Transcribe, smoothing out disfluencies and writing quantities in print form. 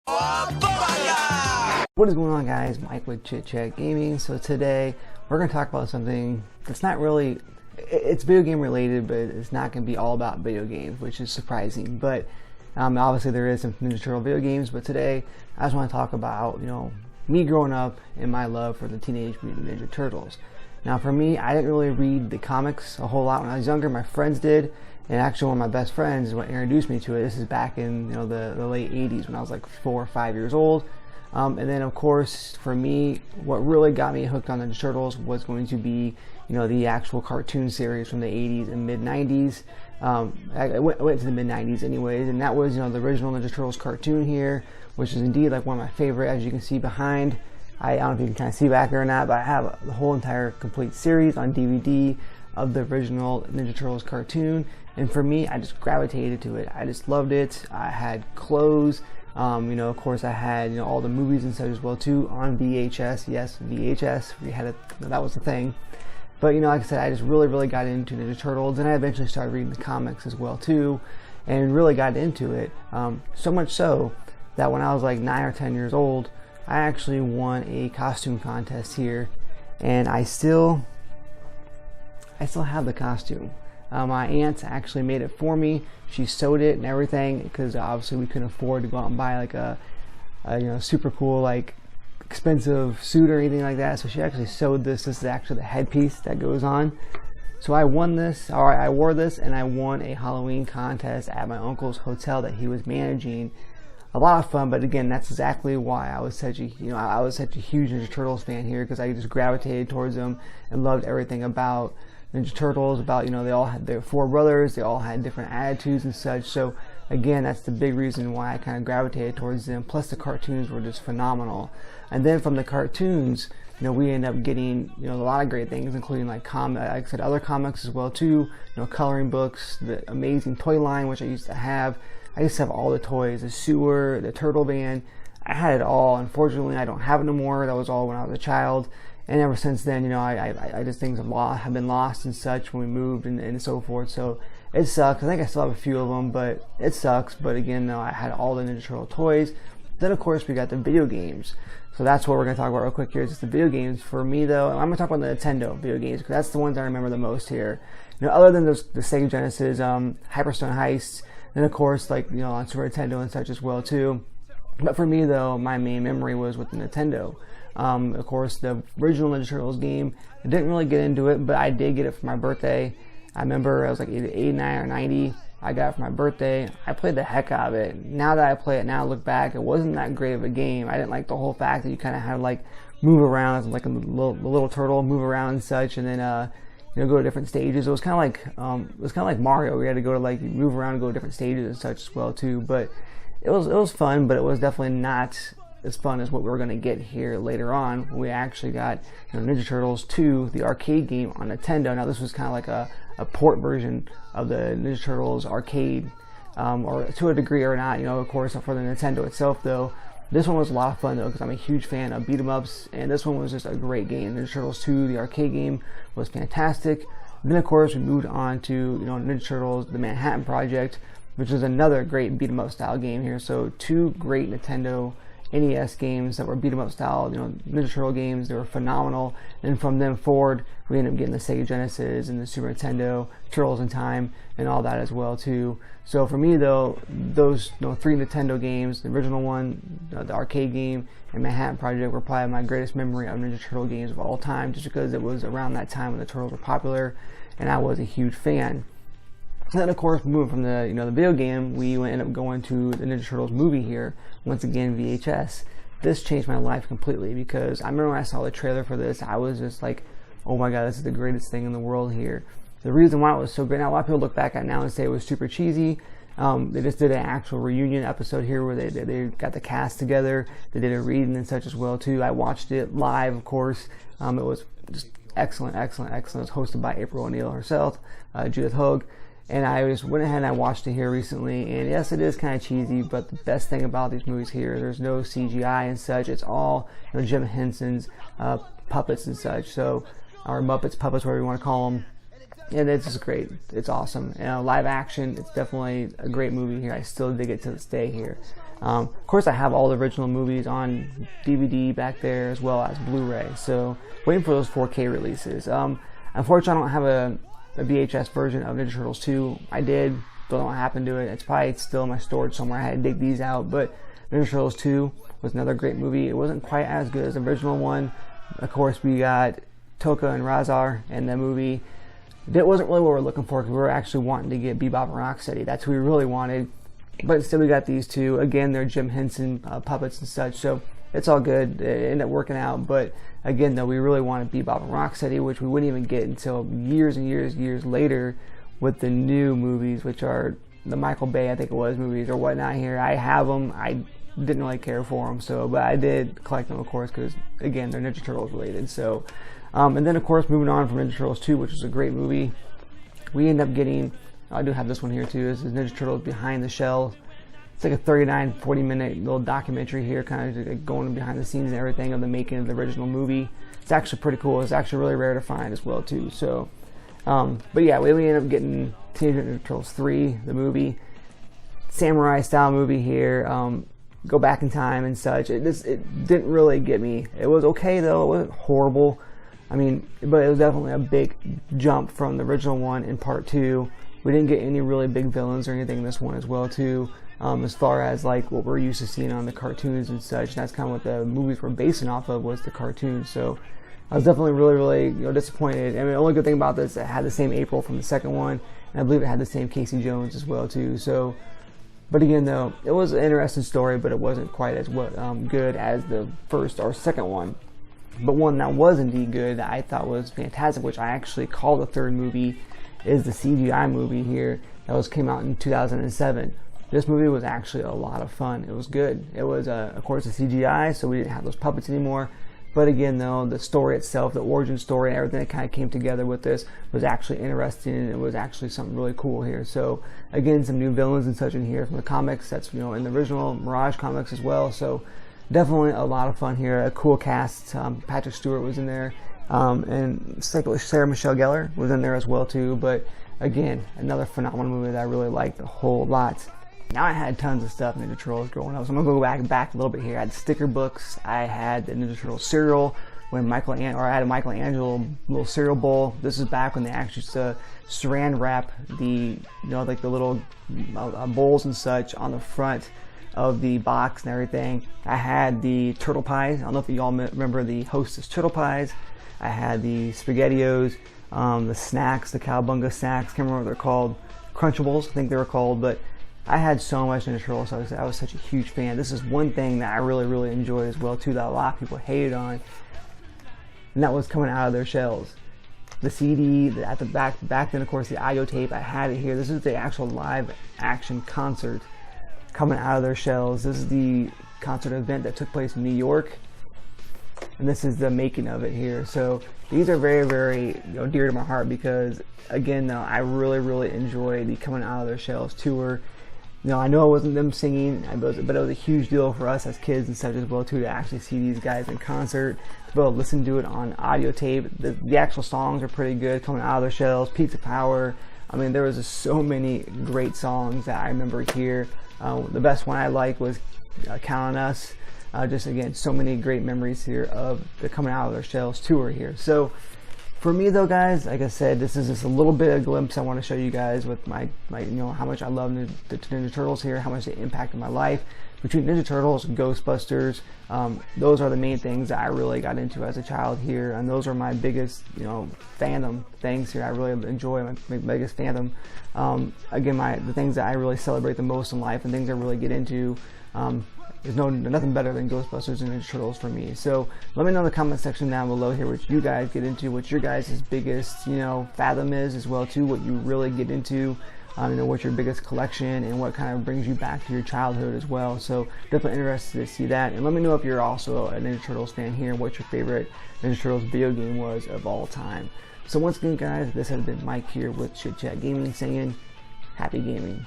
What is going on, guys? Mike with Chit Chat Gaming. So today we're going to talk about something that's not really, it's video game related, but it's not going to be all about video games, which is surprising. But obviously there is some Ninja Turtle video games, but today I just want to talk about, me growing up and my love for the Teenage Mutant Ninja Turtles. Now for me, I didn't really read the comics a whole lot when I was younger. My friends did, and actually one of my best friends is what introduced me to it. This is back in the late 80s when I was like 4 or 5 years old. And then of course for me, what really got me hooked on the Ninja Turtles was going to be the actual cartoon series from the 80s and mid 90s. I went to the mid 90s anyways, and that was the original Ninja Turtles cartoon here, which is indeed like one of my favorite, as you can see behind. I don't know if you can kind of see back there or not, but I have the whole entire complete series on DVD of the original Ninja Turtles cartoon, and for me, I just gravitated to it. I just loved it. I had clothes. Of course I had, all the movies and such as well too on VHS. Yes, VHS, we had it, that was the thing. But like I said, I just really got into Ninja Turtles, and I eventually started reading the comics as well too, and really got into it. So much so that when I was like 9 or 10 years old, I actually won a costume contest here, and I still have the costume. My aunt actually made it for me. She sewed it and everything, because obviously we couldn't afford to go out and buy like a super cool, like expensive suit or anything like that. So she actually sewed this. This is actually the headpiece that goes on. So I won this, or I wore this, and I won a Halloween contest at my uncle's hotel that he was managing. A lot of fun, but again, that's exactly why I was such a I was such a huge Ninja Turtles fan here, because I just gravitated towards them and loved everything about Ninja Turtles. About they all had their 4 brothers, they all had different attitudes and such. So again, that's the big reason why I kind of gravitated towards them. Plus the cartoons were just phenomenal. And then from the cartoons, we end up getting a lot of great things, including like I said, other comics as well too. Coloring books, the amazing toy line, which I used to have. I used to have all the toys, the sewer, the turtle band. I had it all. Unfortunately, I don't have it no more. That was all when I was a child. And ever since then, I just things have been lost and such when we moved and so forth. So it sucks. I think I still have a few of them, but it sucks. But again, I had all the Ninja Turtle toys. Then of course we got the video games. So that's what we're going to talk about real quick here, is just the video games. For me though, I'm going to talk about the Nintendo video games, because that's the ones I remember the most here. Other than the Sega Genesis, Hyperstone Heist, then of course like on Super Nintendo and such as well too. But for me though, my main memory was with the Nintendo. Of course, the original Ninja Turtles game, I didn't really get into it, but I did get it for my birthday. I remember I was like either 89 or 90. I got it for my birthday. I played the heck out of it. Now that I play it, now I look back, it wasn't that great of a game. I didn't like the whole fact that you kind of had to like move around as like a little turtle, move around and such, and then go to different stages. It was kind of like Mario. We had to go to like move around and go to different stages and such as well too. But it was fun, but it was definitely not as fun as what we're going to get here later on. We actually got Ninja Turtles 2, the arcade game on Nintendo. Now this was kind of like a port version of the Ninja Turtles arcade, or to a degree or not, of course, for the Nintendo itself though. This one was a lot of fun though, because I'm a huge fan of beat 'em ups, and this one was just a great game. Ninja Turtles 2, the arcade game, was fantastic. Then of course we moved on to Ninja Turtles, the Manhattan Project, which is another great beat 'em up style game here. So 2 great Nintendo NES games that were beat 'em up style, Ninja Turtle games. They were phenomenal. And from them forward, we ended up getting the Sega Genesis and the Super Nintendo, Turtles in Time, and all that as well too. So for me though, those 3 Nintendo games, the original one, the arcade game, and Manhattan Project, were probably my greatest memory of Ninja Turtle games of all time, just because it was around that time when the Turtles were popular, and I was a huge fan. And then of course, moving from the the video game, we ended up going to the Ninja Turtles movie here. Once again, VHS. This changed my life completely, because I remember when I saw the trailer for this, I was just like, oh my god, this is the greatest thing in the world here. The reason why it was so great, now a lot of people look back at it now and say it was super cheesy. They just did an actual reunion episode here where they got the cast together. They did a reading and such as well too. I watched it live, of course. It was just excellent. It was hosted by April O'Neil herself, Judith Hogue. And I just went ahead and I watched it here recently, and yes, it is kind of cheesy, but the best thing about these movies here, there's no CGI and such. It's all Jim Henson's puppets and such, so, or Muppets, puppets, whatever you want to call them. And it's just great. It's awesome. Live action, it's definitely a great movie here. I still dig it to this day here. Of course, I have all the original movies on DVD back there as well as Blu-ray. So waiting for those 4K releases. Unfortunately, I don't have a VHS version of Ninja Turtles 2. I did. Don't know what happened to it. It's probably still in my storage somewhere. I had to dig these out. But Ninja Turtles 2 was another great movie. It wasn't quite as good as the original one. Of course, we got Toka and Razar in the movie. That wasn't really what we were looking for, because we were actually wanting to get Bebop and Rocksteady. That's who we really wanted. But instead we got these two. Again, they're Jim Henson puppets and such, so it's all good. It ended up working out. But again, though, we really wanted Bebop and Rocksteady, which we wouldn't even get until years and years later with the new movies, which are the Michael Bay, I think it was, movies or whatnot here. I have them. I didn't really care for them, but I did collect them, of course, because again, they're Ninja Turtles related. So, and then of course, moving on from Ninja Turtles 2, which was a great movie, we end up getting, I do have this one here too, this is Ninja Turtles Behind the Shell. It's like a 40 minute little documentary here, kind of like going behind the scenes and everything of the making of the original movie. It's actually pretty cool. It's actually really rare to find as well too. So, but yeah, we ended up getting Teenage Mutant Ninja Turtles 3, the movie, samurai style movie here. Go back in time and such. It didn't really get me. It was okay though. It wasn't horrible. I mean, but it was definitely a big jump from the original one in part 2. We didn't get any really big villains or anything in this one as well too. As far as like what we're used to seeing on the cartoons and such. And that's kind of what the movies were basing off of, was the cartoons. So I was definitely really disappointed. I mean, the only good thing about this, it had the same April from the second one, and I believe it had the same Casey Jones as well too. So, but again though, it was an interesting story, but it wasn't quite as good as the first or second one. But one that was indeed good, that I thought was fantastic, which I actually call the third movie, is the CGI movie here that came out in 2007. This movie was actually a lot of fun. It was good. It was, of course, a CGI, so we didn't have those puppets anymore. But again, though, the story itself, the origin story, and everything that kind of came together with this was actually interesting, and it was actually something really cool here. So, again, some new villains and such in here from the comics. That's, in the original Mirage comics as well. So, definitely a lot of fun here. A cool cast. Patrick Stewart was in there, and Sarah Michelle Gellar was in there as well too. But again, another phenomenal movie that I really liked a whole lot. Now, I had tons of stuff Ninja Turtles growing up, so I'm gonna go back a little bit here. I had sticker books. I had the Ninja Turtles cereal when I had a Michelangelo little cereal bowl. This is back when they actually used to saran wrap the like the little bowls and such on the front of the box and everything. I had the turtle pies. I don't know if you all remember the Hostess turtle pies. I had the SpaghettiOs, the snacks, the Cowabunga snacks. Can't remember what they're called. Crunchables, I think they were called. But I had so much Ninja Turtles. So I was such a huge fan. This is one thing that I really enjoyed as well too, that a lot of people hated on, and that was coming out of their shells. The CD at the back then, of course, the audio tape. I had it here. This is the actual live action concert coming out of their shells. This is the concert event that took place in New York, and this is the making of it here. So these are very dear to my heart, because again though, I really enjoy the coming out of their shells tour. I know it wasn't them singing, but it was a huge deal for us as kids and such as well too, to actually see these guys in concert, to be able to listen to it on audio tape. The actual songs are pretty good, coming out of their shells. Pizza Power. I mean, there was just so many great songs that I remember here. The best one I liked was Count on Us. Just again, so many great memories here of the coming out of their shells tour here. So for me though, guys, like I said, this is just a little bit of a glimpse I want to show you guys with my how much I love the Ninja Turtles here, how much they impacted my life. Between Ninja Turtles and Ghostbusters, those are the main things that I really got into as a child here, and those are my biggest fandom things here. I really enjoy my biggest fandom. Again, the things that I really celebrate the most in life and things I really get into. There's nothing better than Ghostbusters and Ninja Turtles for me. So let me know in the comment section down below here what you guys get into, what your guys' biggest fathom is as well too, what you really get into, what's your biggest collection, and what kind of brings you back to your childhood as well. So definitely interested to see that, and let me know if you're also a Ninja Turtles fan here, and what your favorite Ninja Turtles video game was of all time. So once again, guys, this has been Mike here with Chit Chat Gaming, saying happy gaming.